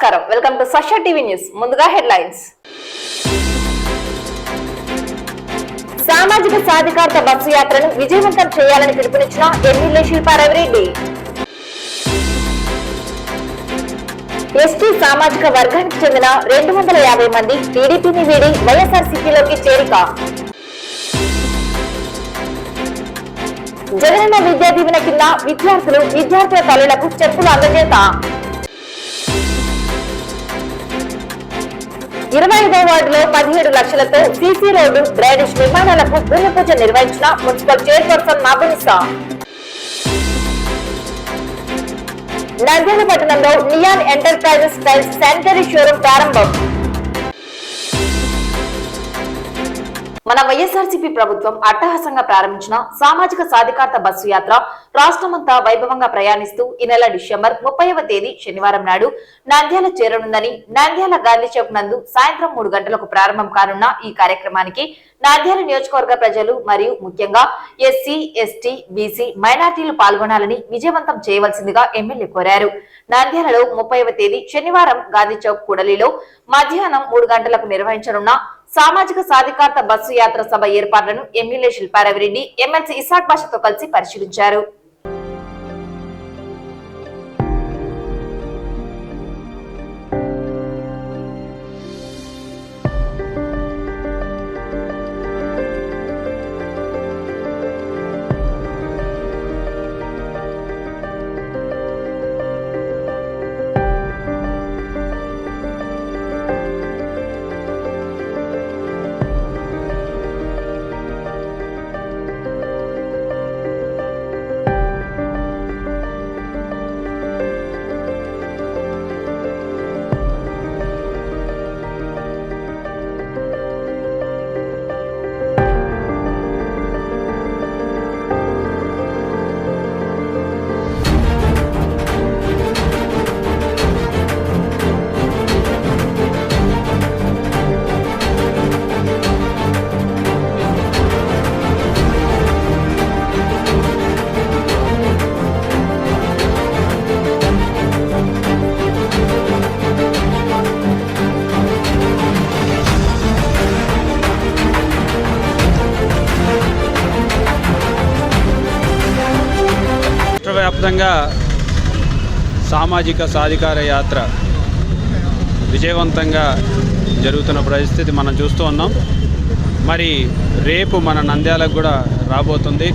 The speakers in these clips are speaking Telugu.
నమస్కారం, వెల్కమ్ టు సష టీవీ న్యూస్. ముందుగా హెడ్లైన్స్. సామాజిక సాధికారత బస్సు యాత్రను విజయవంతం చేయాలని పిలుపునిచ్చిన ఎమ్మెల్యే శిల్పా రవిరెడ్డి. ఎస్టీ సామాజిక వర్గానికి చెందిన 250 మంది టీడీపీని వీడి వైఎస్ఆర్సీపీలోకి చేరిక. జగనన్న విద్యా దీవెన కింద విద్యార్థుల తల్లులకు చెప్పులు అందజేత. 25వ వార్డులో 17 లక్షలతో సీసీ రోడ్డు డ్రైనేజ్ నిర్మాణాలకు భూమి పూజ నిర్వహించిన మున్సిపల్ చైర్పర్సన్ మాబునిసా. నంద్యాల పట్టణంలో neon enterprises tiles sanitary showroom ప్రారంభం. మన వైఎస్ఆర్సీపీ ప్రభుత్వం అట్టహాసంగా ప్రారంభించిన సామాజిక సాధికారత బస్సు యాత్ర రాష్ట్రమంతా వైభవంగా ప్రయాణిస్తూ ఈ నెల డిసెంబర్ 30వ తేదీ శనివారం నాడు నంద్యాల చేరనుందని నంద్యాల గాంధీ చౌక్ నందు సాయంత్రం 3 గంటలకు ప్రారంభం కానున్న ఈ కార్యక్రమానికి నంద్యాల నియోజకవర్గ ప్రజలు మరియు ముఖ్యంగా ఎస్సీ, ఎస్టీ, బీసీ, మైనార్టీలు పాల్గొనాలని విజయవంతం చేయవలసిందిగా ఎమ్మెల్యే కోరారు. నంద్యాలలో 30వ తేదీ శనివారం గాంధీ చౌక్ కూడలిలో మధ్యాహ్నం 3 గంటలకు నిర్వహించనున్న సామాజిక సాధికారత బస్సు యాత్ర సభ ఏర్పాట్లను ఎమ్మెల్యే శిల్పా రవిరెడ్డి ఎమ్మెల్సీ ఇసాక్ బాషాతో కలిసి పరిశీలించారు. వ్యాప్తంగా సామాజిక సాధికార యాత్ర విజయవంతంగా జరుగుతున్న పరిస్థితి మనం చూస్తూ ఉన్నాం. మరి రేపు మన నంద్యాలకు కూడా రాబోతుంది.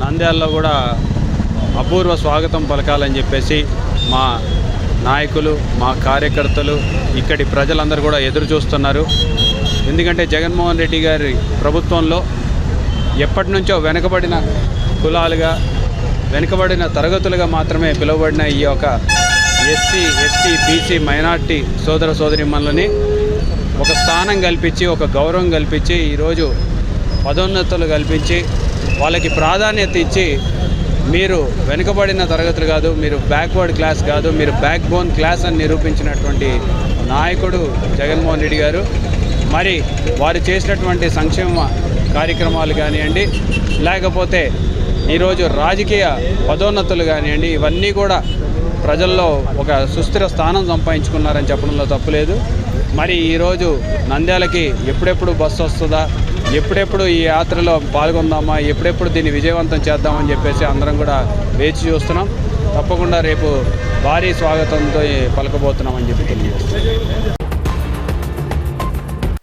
నంద్యాలలో కూడా అపూర్వ స్వాగతం పలకాలని చెప్పేసి మా నాయకులు, మా కార్యకర్తలు, ఇక్కడి ప్రజలందరూ కూడా ఎదురు చూస్తున్నారు. ఎందుకంటే జగన్మోహన్ రెడ్డి గారి ప్రభుత్వంలో ఎప్పటి నుంచో వెనుకబడిన కులాలుగా, వెనుకబడిన తరగతులుగా మాత్రమే పిలువబడిన ఈ యొక్క ఎస్సీ, ఎస్టీ, బీసీ, మైనార్టీ సోదర సోదరీమణులని ఒక స్థానం కల్పించి, ఒక గౌరవం కల్పించి, ఈరోజు పదోన్నతులు కల్పించి, వాళ్ళకి ప్రాధాన్యత ఇచ్చి, మీరు వెనుకబడిన తరగతులు కాదు, మీరు బ్యాక్వర్డ్ క్లాస్ కాదు, మీరు బ్యాక్ బోన్ క్లాస్ అని నిరూపించినటువంటి నాయకుడు జగన్మోహన్ రెడ్డి గారు. మరి వారు చేసినటువంటి సంక్షేమ కార్యక్రమాలు కానివ్వండి, లేకపోతే ఈరోజు రాజకీయ పదోన్నతులు కానివ్వండి, ఇవన్నీ కూడా ప్రజల్లో ఒక సుస్థిర స్థానం సంపాదించుకున్నారని చెప్పడంలో తప్పులేదు. మరి ఈరోజు నంద్యాలకి ఎప్పుడెప్పుడు బస్సు వస్తుందా, ఎప్పుడెప్పుడు ఈ యాత్రలో పాల్గొందామా, ఎప్పుడెప్పుడు దీన్ని విజయవంతం చేద్దామని చెప్పేసి అందరం కూడా వేచి చూస్తున్నాం. తప్పకుండా రేపు భారీ స్వాగతంతో పలకబోతున్నామని చెప్పి తెలియజేస్తున్నాం.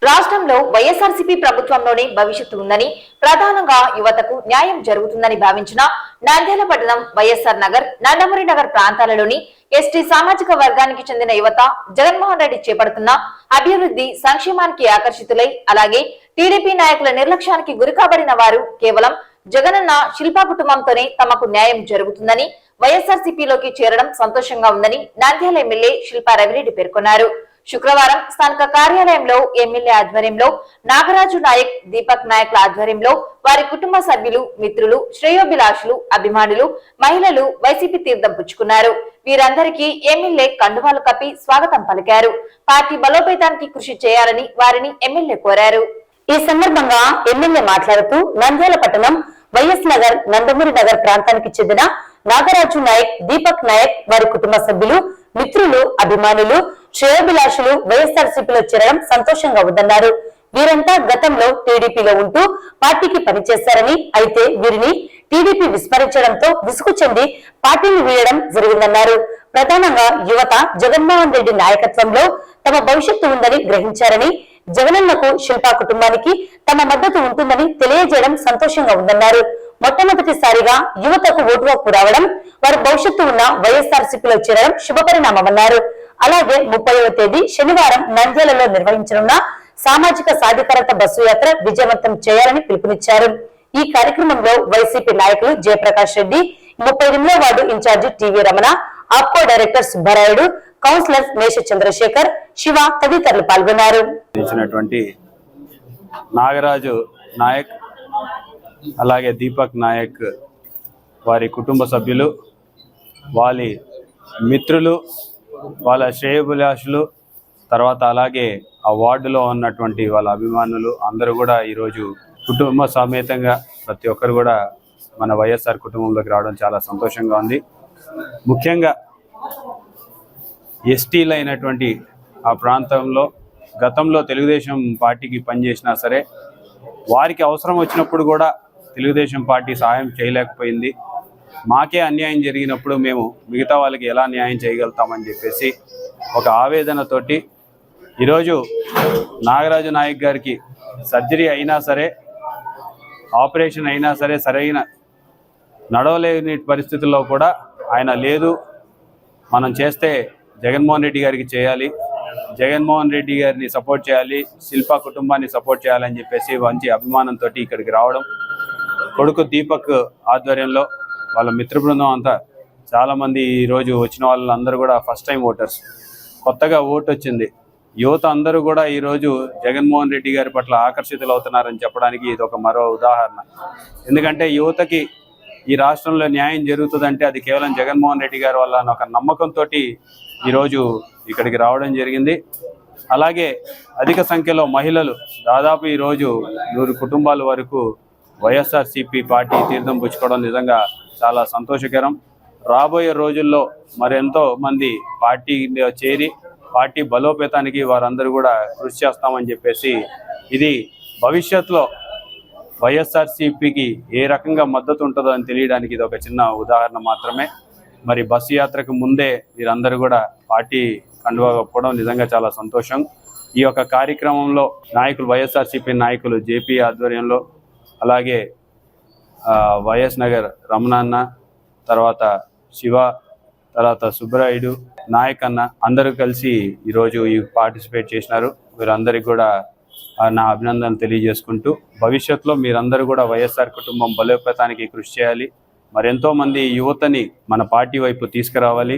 రాష్ట్రంలో వైఎస్ఆర్సీపీ ప్రభుత్వంలోనే భవిష్యత్తు ఉందని, ప్రధానంగా యువతకు న్యాయం జరుగుతుందని భావించిన నంద్యాల పట్టణం, వైఎస్ఆర్ నగర్, నందమూరి నగర్ ప్రాంతాలలోని ఎస్టీ సామాజిక వర్గానికి చెందిన యువత జగన్మోహన్ రెడ్డి చేపడుతున్న అభివృద్ధి సంక్షేమానికి ఆకర్షితులై, అలాగే టీడీపీ నాయకుల నిర్లక్ష్యానికి గురికాబడిన వారు కేవలం జగనన్న శిల్పా కుటుంబంతోనే తమకు న్యాయం జరుగుతుందని, వైఎస్ఆర్సీపీలోకి చేరడం సంతోషంగా ఉందని నంద్యాల ఎమ్మెల్యే శిల్పా రవిరెడ్డి పేర్కొన్నారు. శుక్రవారం స్థానిక కార్యాలయంలో ఎమ్మెల్యే ఆధ్వర్యంలో నాగరాజు నాయక్, దీపక్ నాయక్ల ఆధ్వర్యంలో వారి కుటుంబ సభ్యులు, మిత్రులు, శ్రేయోభిలాషులు, అభిమానులు, మహిళలు వైసీపీ తీర్థం పుచ్చుకున్నారు. వీరందరికీ ఎమ్మెల్యే కండువాలు కప్పి స్వాగతం పలికారు. పార్టీ బలోపేతానికి కృషి చేయాలని వారిని ఎమ్మెల్యే కోరారు. ఈ సందర్భంగా ఎమ్మెల్యే మాట్లాడుతూ నంద్యాల పట్టణం, వైఎస్ నగర్, నందమూరి నగర్ ప్రాంతానికి చెందిన నాగరాజు నాయక్, దీపక్ నాయక్, వారి కుటుంబ సభ్యులు, మిత్రులు, అభిమానులు, శ్రేయోభిలాషులు వైఎస్ఆర్సీపీలో చేరడం సంతోషంగా ఉందన్నారు. వీరంతా గతంలో టీడీపీలో ఉంటూ పార్టీకి పనిచేశారని, అయితే వీరిని టీడీపీ విస్మరించడంతో విసుగు చెంది పార్టీని వీడడం జరిగిందన్నారు. ప్రధానంగా యువత జగన్మోహన్ రెడ్డి నాయకత్వంలో తమ భవిష్యత్తు ఉందని గ్రహించారని, జగనన్నకు, శిల్పా కుటుంబానికి తమ మద్దతు ఉంటుందని తెలియజేయడం సంతోషంగా ఉందన్నారు. మొట్టమొదటిసారిగా యువతకు ఓటు హక్కు రావడం, వారి భవిష్యత్తు ఉన్న వైఎస్ఆర్సీపీలో చేరడం శుభపరిణామమన్నారు. అలాగే 30వ తేదీ శనివారం నంద్యాలలో నిర్వహించనున్న సామాజిక సాధికారత బస్సు యాత్ర విజయవంతం చేయాలని పిలుపునిచ్చారు. ఈ కార్యక్రమంలో వైసీపీ నాయకులు జయప్రకాష్ రెడ్డి, 38వ ward incharge TV Ramana, APCO director Subbarayudu, councillors Mesha Chandrashekar, Shiva తదితరులు పాల్గొన్నారు. నాగరాజు నాయక్, అలాగే దీపక్ నాయక్ వారి కుటుంబ సభ్యులు, వారి మిత్రులు, వాళ్ళ శ్రేయోభిలాషులు, తర్వాత అలాగే ఆ వార్డులో ఉన్నటువంటి వాళ్ళ అభిమానులు అందరూ కూడా ఈరోజు కుటుంబ సమేతంగా ప్రతి ఒక్కరు కూడా మన వైఎస్ఆర్ కుటుంబంలోకి రావడం చాలా సంతోషంగా ఉంది. ముఖ్యంగా ఎస్టీలు అయినటువంటి ఆ ప్రాంతంలో గతంలో తెలుగుదేశం పార్టీకి పనిచేసినా సరే వారికి అవసరం వచ్చినప్పుడు కూడా తెలుగుదేశం పార్టీ సహాయం చేయలేకపోయింది. మాకే అన్యాయం జరిగినప్పుడు మేము మిగతా వాళ్ళకి ఎలా న్యాయం చేయగలుగుతామని చెప్పేసి ఒక ఆవేదనతోటి ఈరోజు నాగరాజు నాయక్ గారికి సర్జరీ అయినా సరే, ఆపరేషన్ అయినా సరే, సరైన నడవలేని పరిస్థితుల్లో కూడా ఆయన లేదు, మనం చేస్తే జగన్మోహన్ రెడ్డి గారికి చేయాలి, జగన్మోహన్ రెడ్డి గారిని సపోర్ట్ చేయాలి, శిల్పా కుటుంబాన్ని సపోర్ట్ చేయాలని చెప్పేసి మంచి అభిమానంతో ఇక్కడికి రావడం, కొడుకు దీపక్ ఆధ్వర్యంలో వాళ్ళ మిత్ర బృందం అంతా చాలామంది ఈరోజు వచ్చిన వాళ్ళందరూ కూడా ఫస్ట్ టైం ఓటర్స్, కొత్తగా ఓటు వచ్చింది. యువత అందరూ కూడా ఈరోజు జగన్మోహన్ రెడ్డి గారి పట్ల ఆకర్షితులు అవుతున్నారని చెప్పడానికి ఇది ఒక మరో ఉదాహరణ. ఎందుకంటే యువతకి ఈ రాష్ట్రంలో న్యాయం జరుగుతుందంటే అది కేవలం జగన్మోహన్ రెడ్డి గారి వల్ల అని ఒక నమ్మకంతో ఈరోజు ఇక్కడికి రావడం జరిగింది. అలాగే అధిక సంఖ్యలో మహిళలు, దాదాపు ఈరోజు 100 కుటుంబాల వరకు వైఎస్ఆర్సీపీ పార్టీ తీర్థం పుచ్చుకోవడం నిజంగా చాలా సంతోషకరం. రాబోయే రోజుల్లో మరెంతో మంది పార్టీలో చేరి పార్టీ బలోపేతానికి వారందరూ కూడా కృషి చేస్తామని చెప్పేసి, ఇది భవిష్యత్తులో వైఎస్ఆర్సీపీకి ఏ రకంగా మద్దతు ఉంటుందో అని తెలియడానికి ఇది ఒక చిన్న ఉదాహరణ మాత్రమే. మరి బస్సు యాత్రకు ముందే వీరందరూ కూడా పార్టీ కండువా కప్పుకోవడం నిజంగా చాలా సంతోషం. ఈ యొక్క కార్యక్రమంలో నాయకులు, వైఎస్ఆర్సీపీ నాయకులు జేపీ ఆధ్వర్యంలో, అలాగే వైఎస్ నగర్ రమణన్న, తర్వాత శివ, తర్వాత సుబ్బరాయుడు, నాయక్ అన్న అందరూ కలిసి ఈరోజు ఈ పార్టిసిపేట్ చేసినారు. వీరందరికీ కూడా నా అభినందనలు తెలియజేసుకుంటూ, భవిష్యత్తులో మీరందరూ కూడా వైఎస్ఆర్ కుటుంబం బలోపేతానికి కృషి చేయాలి. మరెంతో మంది యువతని మన పార్టీ వైపు తీసుకురావాలి.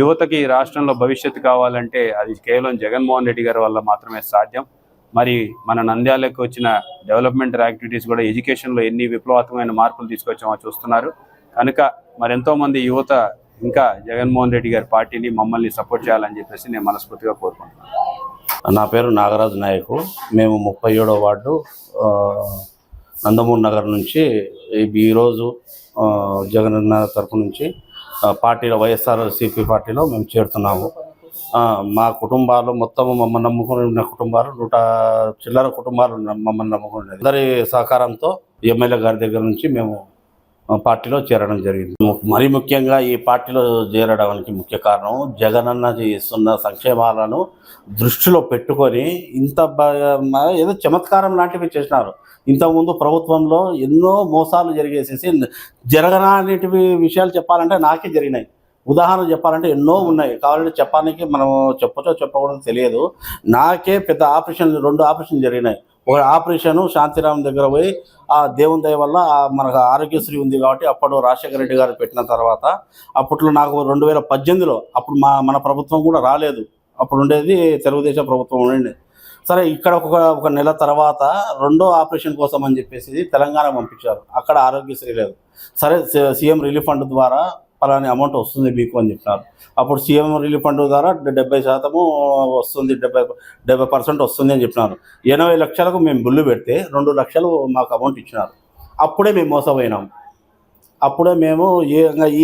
యువతకి రాష్ట్రంలో భవిష్యత్తు కావాలంటే అది కేవలం జగన్మోహన్ రెడ్డి గారి వల్ల మాత్రమే సాధ్యం. మరి మన నంద్యాలకు వచ్చిన డెవలప్మెంట్ యాక్టివిటీస్ కూడా ఎడ్యుకేషన్లో ఎన్ని విప్లవాత్మకమైన మార్పులు తీసుకొచ్చామో చూస్తున్నారు. కనుక మరెంతో మంది యువత ఇంకా జగన్మోహన్ రెడ్డి గారి పార్టీని, మమ్మల్ని సపోర్ట్ చేయాలని చెప్పేసి నేను మనస్ఫూర్తిగా కోరుకుంటున్నాను. నా పేరు నాగరాజు నాయకు. మేము 37వ వార్డు నందమూరి నగర్ నుంచి ఈరోజు జగనన్న తరఫు నుంచి పార్టీలో వైఎస్ఆర్సీపీ పార్టీలో మేము చేరుతున్నాము. మా కుటుంబాలు మొత్తం మమ్మల్ని నమ్ముకుని ఉన్న కుటుంబాలు 100 చిల్లర కుటుంబాలు మమ్మల్ని నమ్ముకుని అందరి సహకారంతో ఎమ్మెల్యే గారి దగ్గర నుంచి మేము పార్టీలో చేరడం జరిగింది. మరీ ముఖ్యంగా ఈ పార్టీలో చేరడానికి ముఖ్య కారణం జగనన్న చేస్తున్న సంక్షేమాలను దృష్టిలో పెట్టుకొని ఇంత ఏదో చమత్కారం లాంటివి చేసినారు. ఇంతకుముందు ప్రభుత్వంలో ఎన్నో మోసాలు జరిగేసేసి జరగననేటివి విషయాలు చెప్పాలంటే నాకే జరిగినాయి. ఉదాహరణ చెప్పాలంటే ఎన్నో ఉన్నాయి. కావాలంటే చెప్పడానికి మనం చెప్పచ్చో చెప్పకూడదు తెలియదు. నాకే పెద్ద ఆపరేషన్ 2 ఆపరేషన్ జరిగినాయి. ఒక ఆపరేషను శాంతిరామ్ దగ్గర పోయి ఆ దేవుని దయ వల్ల మనకు ఆరోగ్యశ్రీ ఉంది కాబట్టి అప్పుడు రాజశేఖర రెడ్డి గారు పెట్టిన తర్వాత అప్పట్లో నాకు 2018లో అప్పుడు మన ప్రభుత్వం కూడా రాలేదు. అప్పుడు ఉండేది తెలుగుదేశం ప్రభుత్వం ఉండండి. సరే, ఇక్కడ ఒక నెల తర్వాత 2వ ఆపరేషన్ కోసం అని చెప్పేసి తెలంగాణ పంపించారు. అక్కడ ఆరోగ్యశ్రీ లేదు. సరే, సీఎం రిలీఫ్ ఫండ్ ద్వారా పలాని అమౌంట్ వస్తుంది మీకు అని చెప్పినారు. అప్పుడు సీఎం రిలీఫ్ ఫండ్ ద్వారా 70% వస్తుంది, 70% వస్తుంది అని చెప్పినారు. 80 లక్షలకు మేము బిల్లు పెడితే 2 లక్షలు మాకు అమౌంట్ ఇచ్చినారు. అప్పుడే మేము మోసపోయినాం. అప్పుడే మేము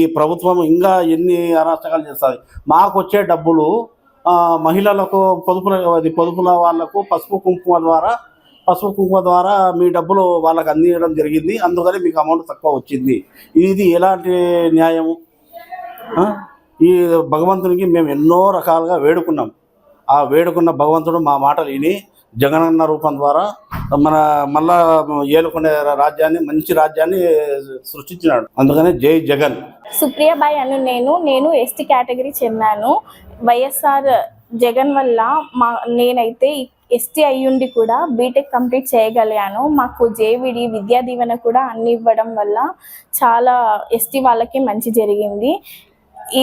ఈ ప్రభుత్వం ఇంకా ఎన్ని అరాచకాలు చేస్తుంది. మాకు వచ్చే డబ్బులు మహిళలకు పొదుపుల వాళ్లకు పసుపు కుంకుమ ద్వారా మీ డబ్బులు వాళ్ళకి అందించడం జరిగింది, అందుకని మీకు అమౌంట్ తక్కువ వచ్చింది. ఇది ఎలాంటి న్యాయము? ఈ భగవంతునికి మేము ఎన్నో రకాలుగా వేడుకున్నాం. ఆ వేడుకున్న భగవంతుడు మా మాటలు విని జగనన్న రూపం ద్వారా మళ్ళా ఏలుకునే మంచి రాజ్యాన్ని సృష్టించినాడు. అందుకని జై జగన్. సుప్రియాబాయి అను నేను ఎస్టీ కేటగిరీ చెందాను. వైఎస్ఆర్ జగన్ వల్ల నేనైతే ఎస్టీ అయ్యుండి కూడా బీటెక్ కంప్లీట్ చేయగలిగాను. మాకు జేవిడి విద్యా దీవెన కూడా అన్ని ఇవ్వడం వల్ల చాలా ఎస్టీ వాళ్ళకి మంచి జరిగింది.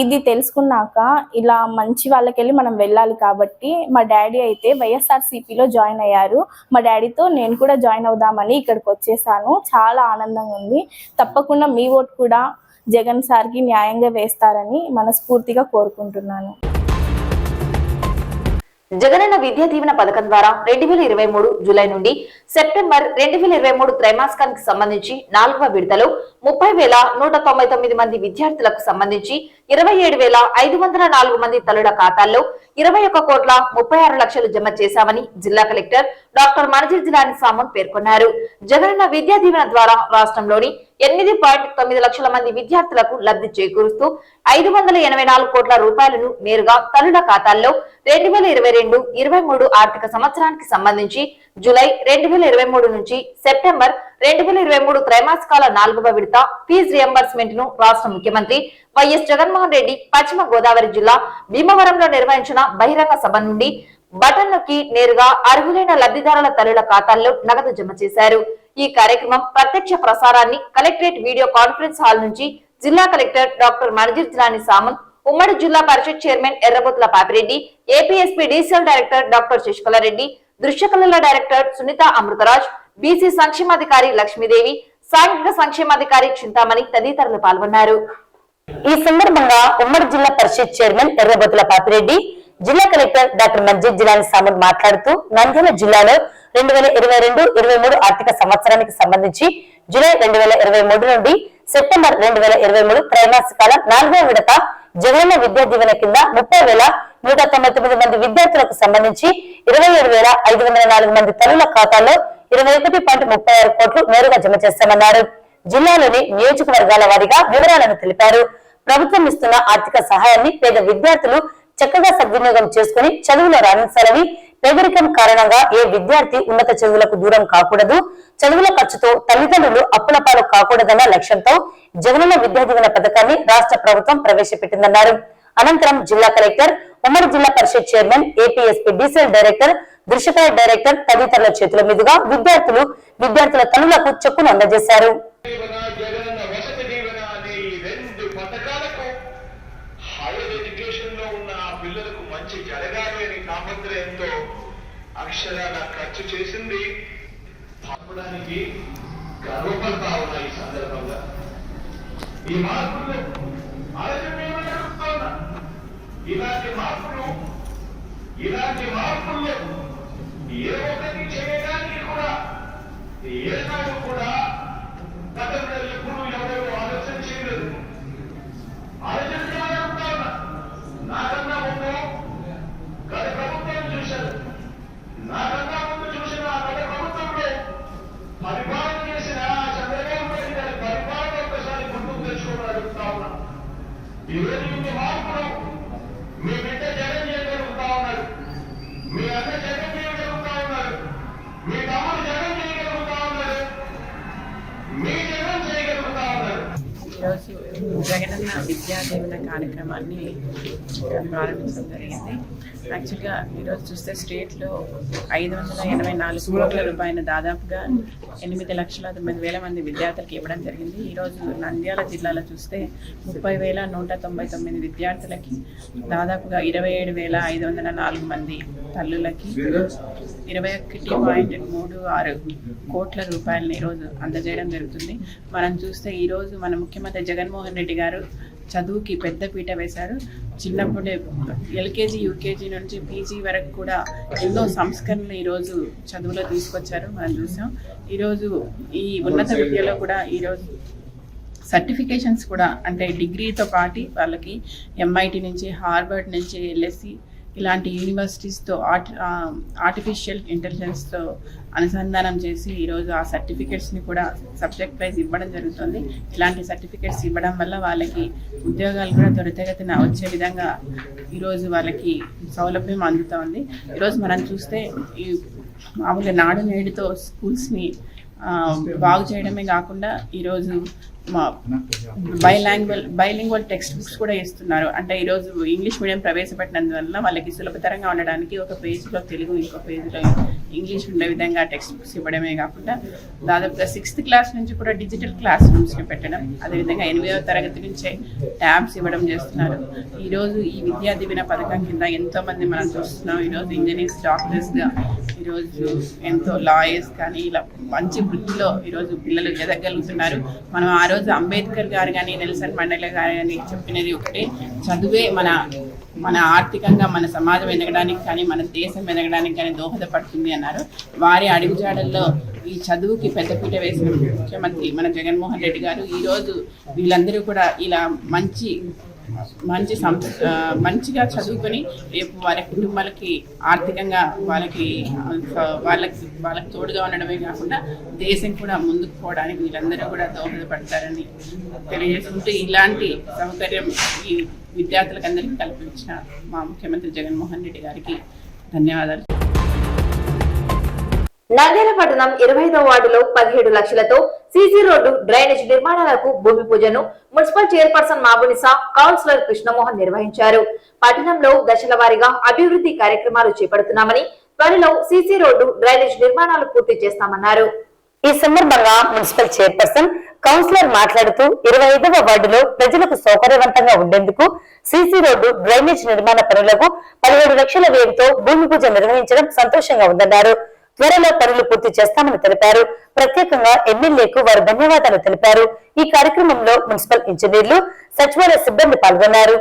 ఇది తెలుసుకున్నాక ఇలా మంచి వాళ్ళకెళ్ళి మనం వెళ్ళాలి కాబట్టి మా డాడీ అయితే వైఎస్ఆర్సీపీలో జాయిన్ అయ్యారు. మా డాడీతో నేను కూడా జాయిన్ అవుదామని ఇక్కడికి వచ్చేసాను. చాలా ఆనందంగా ఉంది. తప్పకుండా మీ ఓటు కూడా జగన్ సార్కి న్యాయంగా వేస్తారని మనస్ఫూర్తిగా కోరుకుంటున్నాను. జగనన్న విద్యా దీవెన పథకం ద్వారా 2023 జూలై నుండి సెప్టెంబర్ 2023 త్రైమాసికానికి సంబంధించి 4వ విడతలో 30,199 మంది విద్యార్థులకు సంబంధించి 27,504 మంది తల్లుల ఖాతాల్లో 21,36,00,000 జమ చేశామని జిల్లా కలెక్టర్ డాక్టర్ మణిజిత్ జిలాని సామంత్ పేర్కొన్నారు. జగనన్న విద్యా దీవెన ద్వారా రాష్ట్రంలోని 8.9 లక్షల మంది విద్యార్థులకు లబ్ధి చేకూరుస్తూ 584 కోట్ల రూపాయలను నేరుగా తల్లుల ఖాతాల్లో 2022-23 ఆర్థిక సంవత్సరానికి సంబంధించి జూలై 2023 నుంచి సెప్టెంబర్ 2023 త్రైమాసికాల 4వ విడత ఫీజు రియంబర్స్మెంట్ ను రాష్ట్ర ముఖ్యమంత్రి వైఎస్ జగన్మోహన్ రెడ్డి పశ్చిమ గోదావరి జిల్లా భీమవరంలో నిర్వహించిన బహిరంగ సభ నుండి బటన్ నొక్కి నేరుగా అర్హులైన లబ్ధిదారుల తల్లుల ఖాతాల్లో నగదు జమ చేశారు. ఈ కార్యక్రమం ప్రత్యక్ష ప్రసారాన్ని కలెక్టరేట్ వీడియో కాన్ఫరెన్స్ హాల్ నుంచి జిల్లా కలెక్టర్ డాక్టర్ మణిజిత్ జిలాని సామంత్, ఉమ్మడి జిల్లా parishad chairman Errabothula Papireddy, APSP digital director doctor Sasikala Reddy, దృశ్య కళల డైరెక్టర్ సునీత అమృతరాజ్, బీసీ సంక్షేమాధికారి లక్ష్మీదేవి, సాంఘిక సంక్షేమాధికారి చింతామణి తదితరులు పాల్గొన్నారు. ఈ సందర్భంగా ఉమ్మడి జిల్లా పరిషత్ చైర్మన్ ఎర్రబోతుల పాపిరెడ్డి, జిల్లా కలెక్టర్ డాక్టర్ మణిజిత్ జిలాని సామంత్ మాట్లాడుతూ నంద్యాల జిల్లాలో 2022-23 ఆర్థిక సంవత్సరానికి సంబంధించి జూలై 2023 నుండి సెప్టెంబర్ 2023 త్రైమాసికాల 4వ విడత జగనన్న విద్యా దీవెన కింద 30,199 మంది విద్యార్థులకు సంబంధించి 27,504 మంది తల్లుల ఖాతాల్లో 21.36 కోట్లు నేరుగా జమ చేస్తామన్నారు. జిల్లాలోని నియోజకవర్గాల వారీగా వివరాలను తెలిపారు. ప్రభుత్వం ఇస్తున్న ఆర్థిక సహాయాన్ని పేద విద్యార్థులు చక్కగా సద్వినియోగం చేసుకుని చదువులో రాణించాలని, పేదరికం కారణంగా ఏ విద్యార్థి ఉన్నత చదువులకు దూరం కాకూడదు, చదువుల ఖర్చుతో తల్లిదండ్రులు అప్పుల పాలు కాకూడదన్న లక్ష్యంతో జగనన్న విద్యా దీవెన పథకాన్ని రాష్ట్ర ప్రభుత్వం ప్రవేశపెట్టిందన్నారు. అనంతరం జిల్లా కలెక్టర్, ఉమ్మడి జిల్లా parishad chairman, APSP digital director, దృశ్యకళ డైరెక్టర్ తదితరుల చేతుల మీదుగా విద్యార్థుల తల్లులకు చెక్కును అందజేశారు. అక్షరాల ఖర్చు చేసింది చెప్పడానికి గర్వపడతా ఉన్నా. ఈ సందర్భంగా ఈ మార్పులు ఇలాంటి మార్పులు ఏ ఒకటి చేయడానికి కూడా ఏనాడు కూడా గతంలో ఎప్పుడు ఎవరు ఆలోచన చేయలేదు. ఆలోచన చేయాలనుకుంటా ఉన్నా. నాకన్నా ముందు గత ప్రభుత్వం చూశారు. నాకన్నా ముందు చూసిన గత ప్రభుత్వంలో పరిపాలన చేసిన చంద్రబాబు నాయుడు గారి పరిపాలన ఒక్కసారి గుర్తుకు తెచ్చుకోవడం అడుగుతా ఉన్నా. ఈరోజు ఇన్ని మార్పులు మీ బిడ్డ జగన్ చేయగలుగుతా ఉన్నారు, మీ అన్న జగన్ చేయగలుగుతా ఉన్నారు, మీ తమ్ముడు జగన్ చేయగలుగుతా ఉన్నారు, మీ జగన్ చేయగలుగుతా ఉన్నారు. ఈరోజు జగనన్న విద్యా దీవెన కార్యక్రమాన్ని ప్రారంభించడం జరిగింది. యాక్చువల్గా ఈరోజు చూస్తే స్టేట్లో 584 కోట్ల రూపాయలు దాదాపుగా 8,9,000 మంది విద్యార్థులకు ఇవ్వడం జరిగింది. ఈరోజు నంద్యాల జిల్లాలో చూస్తే 30,199 విద్యార్థులకి దాదాపుగా 27,504 మంది తల్లులకి 21.36 కోట్ల రూపాయలని ఈరోజు అందజేయడం జరుగుతుంది. మనం చూస్తే ఈరోజు మన ముఖ్యమంత్రి జగన్మోహన్ రెడ్డి గారు చదువుకి పెద్ద పీట వేశారు. చిన్నప్పుడే ఎల్కేజీ, యూకేజీ నుంచి పీజీ వరకు కూడా ఎన్నో సంస్కరణలు ఈరోజు చదువులో తీసుకొచ్చారు, మనం చూసాం. ఈరోజు ఈ ఉన్నత విద్యలో కూడా ఈరోజు సర్టిఫికేషన్స్ కూడా అంటే డిగ్రీతో పాటు వాళ్ళకి MIT నుంచి, హార్వర్డ్ నుంచి, LSE ఇలాంటి యూనివర్సిటీస్తో ఆర్టిఫిషియల్ ఇంటెలిజెన్స్తో అనుసంధానం చేసి ఈరోజు ఆ సర్టిఫికేట్స్ని కూడా సబ్జెక్ట్ వైజ్ ఇవ్వడం జరుగుతుంది. ఇలాంటి సర్టిఫికేట్స్ ఇవ్వడం వల్ల వాళ్ళకి ఉద్యోగాలు కూడా త్వరితగతిన వచ్చే విధంగా ఈరోజు వాళ్ళకి సౌలభ్యం అందుతోంది. ఈరోజు మనం చూస్తే ఈ మామూలుగా నాడు నేడుతో స్కూల్స్ని బాగు చేయడమే కాకుండా ఈరోజు బైలింగ్వల్ టెక్స్ట్ బుక్స్ కూడా ఇస్తున్నారు. అంటే ఈరోజు ఇంగ్లీష్ మీడియం ప్రవేశపెట్టినందువల్ల వాళ్ళకి సులభతరంగా ఉండడానికి ఒక పేజ్లో తెలుగు, ఇంకో పేజ్లో ఇంగ్లీష్ ఉండే విధంగా టెక్స్ట్ బుక్స్ ఇవ్వడమే కాకుండా దాదాపుగా 6th క్లాస్ నుంచి కూడా డిజిటల్ క్లాస్ రూమ్స్ని పెట్టడం, అదేవిధంగా 8వ తరగతి నుంచే ట్యాబ్స్ ఇవ్వడం చేస్తున్నారు. ఈరోజు ఈ విద్యా దీవెన పథకం కింద ఎంతోమంది మనం చూస్తున్నాం. ఈరోజు ఇంజనీర్స్, డాక్టర్స్గా, ఈరోజు ఎంతో లాయర్స్ కానీ ఇలా మంచి వృత్తిలో ఈరోజు పిల్లలు ఎదగలుగుతున్నారు. మనం ఆ రోజు అంబేద్కర్ గారు కానీ, నెల్సన్ మండేలా గారు కానీ చెప్పినది ఒకటే, చదువే మన ఆర్థికంగా మన సమాజం ఎదగడానికి కానీ, మన దేశం ఎదగడానికి కానీ దోహదపడుతుంది అన్నారు. వారి అడుగుజాడల్లో ఈ చదువుకి పెద్దపీట వేసిన ముఖ్యమంత్రి మన జగన్మోహన్ రెడ్డి గారు ఈరోజు వీళ్ళందరూ కూడా ఇలా మంచిగా చదువుకొని రేపు వారి కుటుంబాలకి ఆర్థికంగా వాళ్ళకి తోడుగా ఉండడమే కాకుండా దేశం కూడా ముందుకు పోవడానికి వీళ్ళందరూ కూడా దోహదపడతారని తెలియజేసుకుంటూ ఇలాంటి సౌకర్యం ఈ విద్యార్థులకు అందరికీ కల్పించిన మా ముఖ్యమంత్రి జగన్మోహన్ రెడ్డి గారికి ధన్యవాదాలు. నంద్యాల పట్టణం 25వ వార్డులో 17 లక్షలతో సీసీ రోడ్డు, డ్రైనేజ్ నిర్మాణాలకు భూమి పూజను municipal chairperson Mabunisa, councillor Krishnamohan నిర్వహించారు. పట్టణంలో దశల వారీగా అభివృద్ధి కార్యక్రమాలు చేపడుతున్నామని, త్వరలో సీసీ రోడ్డు, డ్రైనేజ్ నిర్మాణాలు పూర్తి చేస్తామన్నారు. ఈ సందర్భంగా మున్సిపల్ చైర్పర్సన్, కౌన్సిలర్ మాట్లాడుతూ 25వ వార్డులో ప్రజలకు సౌకర్యవంతంగా ఉండేందుకు సీసీ రోడ్డు, డ్రైనేజ్ నిర్మాణ పనులకు 17 లక్షల వ్యయంతో భూమి పూజ నిర్వహించడం సంతోషంగా ఉందన్నారు. త్వరలో పనులు పూర్తి చేస్తామని తెలిపారు. ప్రత్యేకంగా ఎమ్మెల్యేకు వారు ధన్యవాదాలు తెలిపారు. ఈ కార్యక్రమంలో మున్సిపల్ ఇంజనీర్లు, సచివాలయ సిబ్బంది పాల్గొన్నారు.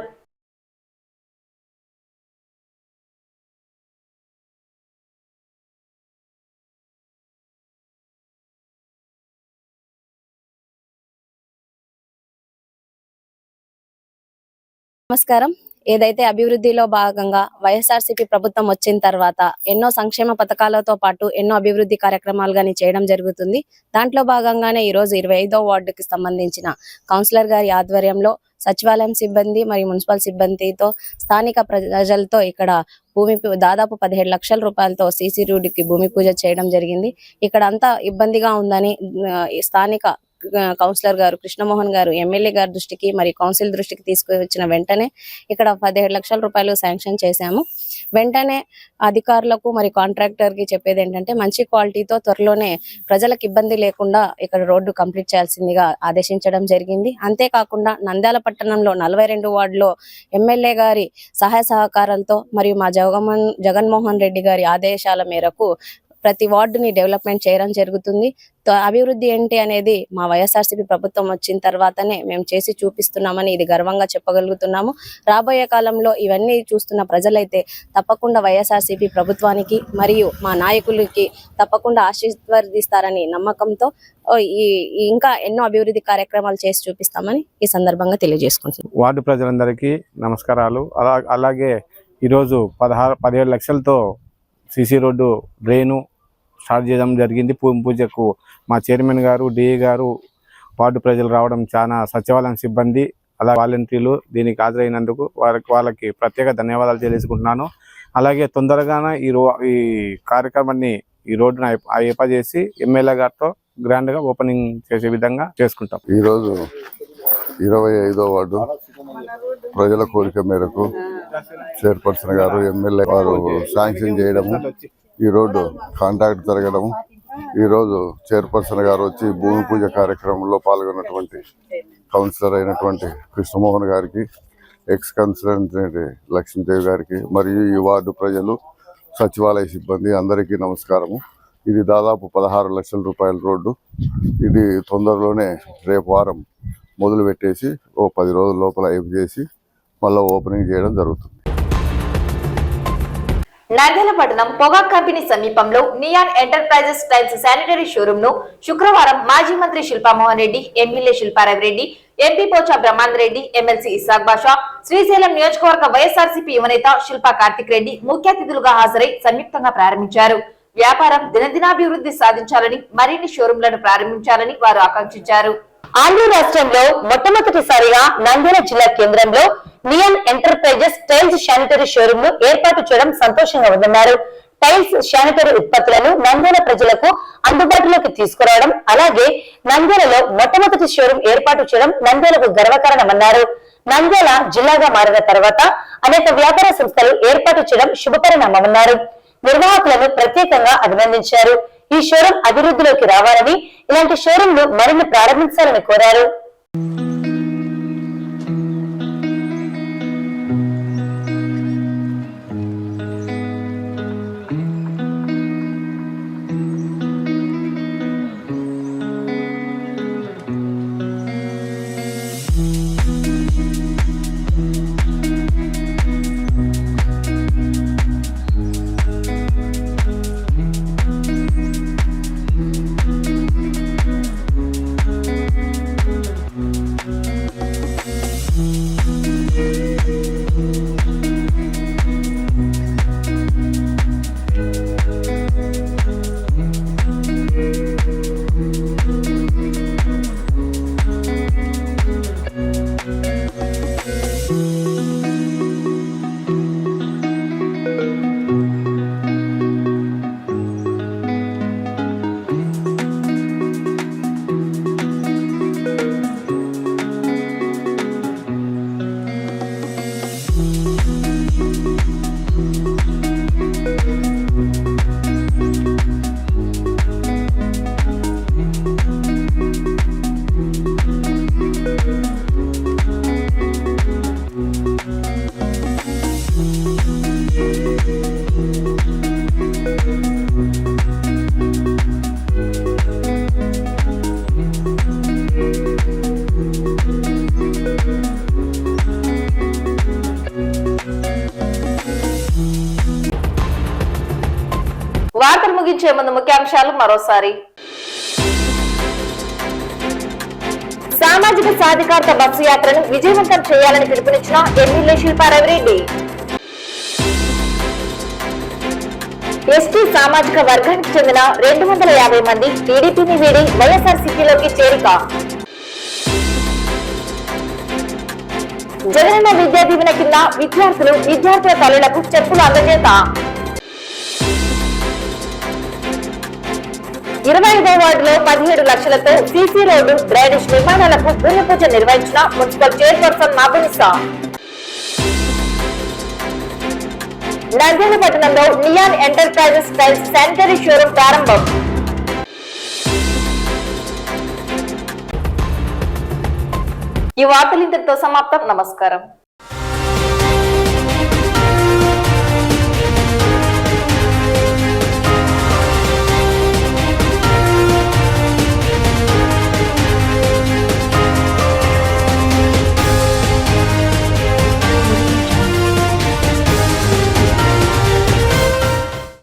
నమస్కారం. ఏదైతే అభివృద్ధిలో భాగంగా వైఎస్ఆర్సీపీ ప్రభుత్వం వచ్చిన తర్వాత ఎన్నో సంక్షేమ పథకాలతో పాటు ఎన్నో అభివృద్ధి కార్యక్రమాలు గాని చేయడం జరుగుతుంది. దాంట్లో భాగంగానే ఈ రోజు 25వ వార్డుకి సంబంధించిన కౌన్సిలర్ గారి ఆధ్వర్యంలో సచివాలయం సిబ్బంది మరియు మున్సిపల్ సిబ్బందితో స్థానిక ప్రజలతో ఇక్కడ దాదాపు 17 లక్షల రూపాయలతో సీసీ రోడ్డుకి భూమి పూజ చేయడం జరిగింది. ఇక్కడ అంతా ఇబ్బందిగా ఉందని స్థానిక కౌన్సిలర్ గారు కృష్ణమోహన్ గారు ఎమ్మెల్యే గారి దృష్టికి మరియు కౌన్సిల్ దృష్టికి తీసుకువచ్చిన వెంటనే ఇక్కడ 17 లక్షల రూపాయలు శాంక్షన్ చేశాము. వెంటనే అధికారులకు మరియు కాంట్రాక్టర్ కి చెప్పేది ఏంటంటే మంచి క్వాలిటీతో త్వరలోనే ప్రజలకు ఇబ్బంది లేకుండా ఇక్కడ రోడ్డు కంప్లీట్ చేయాల్సిందిగా ఆదేశించడం జరిగింది. అంతేకాకుండా నంద్యాల పట్టణంలో 42 వార్డులో ఎమ్మెల్యే గారి సహాయ సహకారాలతో మరియు మా జగన్మోహన్ రెడ్డి గారి ఆదేశాల మేరకు ప్రతి వార్డుని డెవలప్మెంట్ చేయడం జరుగుతుంది. అభివృద్ధి ఏంటి అనేది మా వైఎస్ఆర్సీపీ ప్రభుత్వం వచ్చిన తర్వాతనే మేము చేసి చూపిస్తున్నామని ఇది గర్వంగా చెప్పగలుగుతున్నాము. రాబోయే కాలంలో ఇవన్నీ చూస్తున్న ప్రజలైతే తప్పకుండా వైఎస్ఆర్సీపీ ప్రభుత్వానికి మరియు మా నాయకులకి తప్పకుండా ఆశీర్వదిస్తారని నమ్మకంతో ఇంకా ఎన్నో అభివృద్ధి కార్యక్రమాలు చేసి చూపిస్తామని ఈ సందర్భంగా తెలియజేసుకుంటున్నాం. వార్డు ప్రజలందరికీ నమస్కారాలు. అలాగే ఈరోజు 17 లక్షలతో సీసీ రోడ్డు, డ్రైను స్టార్ట్ చేయడం జరిగింది. పూజకు మా చైర్మన్ గారు, డిఏ గారు, వార్డు ప్రజలు రావడం, చాలా సచివాలయం సిబ్బంది, అలా వాలంటీర్లు దీనికి హాజరైనందుకు వాళ్ళకి ప్రత్యేక ధన్యవాదాలు తెలియజేసుకుంటున్నాను. అలాగే తొందరగానే ఈ కార్యక్రమాన్ని, ఈ రోడ్డును చేసి ఎమ్మెల్యే గారితో గ్రాండ్గా ఓపెనింగ్ చేసే విధంగా చేసుకుంటాం. ఈరోజు 25వ వార్డు ప్రజల కోరిక మేరకు చైర్పర్సన్ గారు, ఎమ్మెల్యే గారు శాంక్షన్ చేయడము, ఈ రోడ్డు కాంట్రాక్ట్ జరగడము, ఈరోజు చైర్పర్సన్ గారు వచ్చి భూమి పూజ కార్యక్రమంలో పాల్గొన్నటువంటి కౌన్సిలర్ అయినటువంటి కృష్ణమోహన్ గారికి, ఎక్స్ కౌన్సిలర్ లక్ష్మీదేవి గారికి మరియు ఈ వార్డు ప్రజలు, సచివాలయ సిబ్బంది అందరికీ నమస్కారము. ఇది దాదాపు 16 లక్షల రూపాయల రోడ్డు. ఇది తొందరలోనే రేపు వారం మొదలు పెట్టేసి 10 రోజుల లోపల చేసి మళ్ళీ ఓపెనింగ్ చేయడం జరుగుతుంది. నంద్యాల పట్టణం పొగాక్ కంపెనీ సమీపంలో neon enterprises tiles sanitary showroom ను శుక్రవారం మాజీ మంత్రి శిల్పామోహన్ రెడ్డి, ఎమ్మెల్యే శిల్పారావిరెడ్డి, ఎంపీ పోచా బ్రహ్మాందరెడ్డి, ఎమ్మెల్సీ ఇస్సాక్ బాషా, శ్రీశైలం నియోజకవర్గ వైఎస్ఆర్సీపీ యువనేత శిల్పా కార్తిక్ రెడ్డి ముఖ్య అతిథులుగా హాజరై సంయుక్తంగా ప్రారంభించారు. వ్యాపారం దినదినాభివృద్ధి సాధించాలని, మరిన్ని షోరూంలను ప్రారంభించాలని వారు ఆకాంక్షించారు. ఆంధ్ర రాష్ట్రంలో మొట్టమొదటిసారిగా నంద్యాల జిల్లా కేంద్రంలో neon enterprises tiles sanitary showroom ను ఏర్పాటు చేయడం సంతోషంగా ఉందన్నారు. టైల్స్ శానిటరీ ఉత్పత్తులను నంద్యాల ప్రజలకు అందుబాటులోకి తీసుకురావడం, అలాగే నంద్యాలలో మొట్టమొదటి షోరూమ్ ఏర్పాటు చేయడం నంద్యాలకు గర్వకారణమన్నారు. నంద్యాల జిల్లాగా మారిన తర్వాత అనేక వ్యాపార సంస్థలు ఏర్పాటు చేయడం శుభపరిణామమన్నారు. నిర్వాహకులను ప్రత్యేకంగా అభినందించారు. ఈ షోరూమ్ అభివృద్ధిలోకి రావాలని, ఇలాంటి షోరూంలు మరిన్ని ప్రారంభించాలని కోరారు. వార్తలు ముగించే ముందు ముఖ్యాంశాలు మరోసారి. సామాజిక సాధికారత బస్సు యాత్రను విజయవంతం చేయాలని పిలుపునిచ్చిన ఎమ్మెల్యే శిల్పారావిరెడ్డి. ఎస్టీ సామాజిక వర్గానికి చెందిన 250 మంది టీడీపీని వీడి వైఎస్ఆర్సీపీలోకి చేరిక. జగనన్న విద్యా దీవెన కింద విద్యార్థుల తల్లులకు చెప్పులు అందజేత. 25వ వార్డులో 17 లక్షలతో సీసీ రోడ్డు, డ్రైనేజ్ నిర్మాణాలకు భూమి పూజ నిర్వహించిన మున్సిపల్ చైర్పర్సన్ మాబునిసా. నంద్యాల పట్టణంలో neon enterprises tiles sanitary showroom ప్రారంభం. ఈ వార్తలు ఇంతటితో సమాప్తం. నమస్కారం.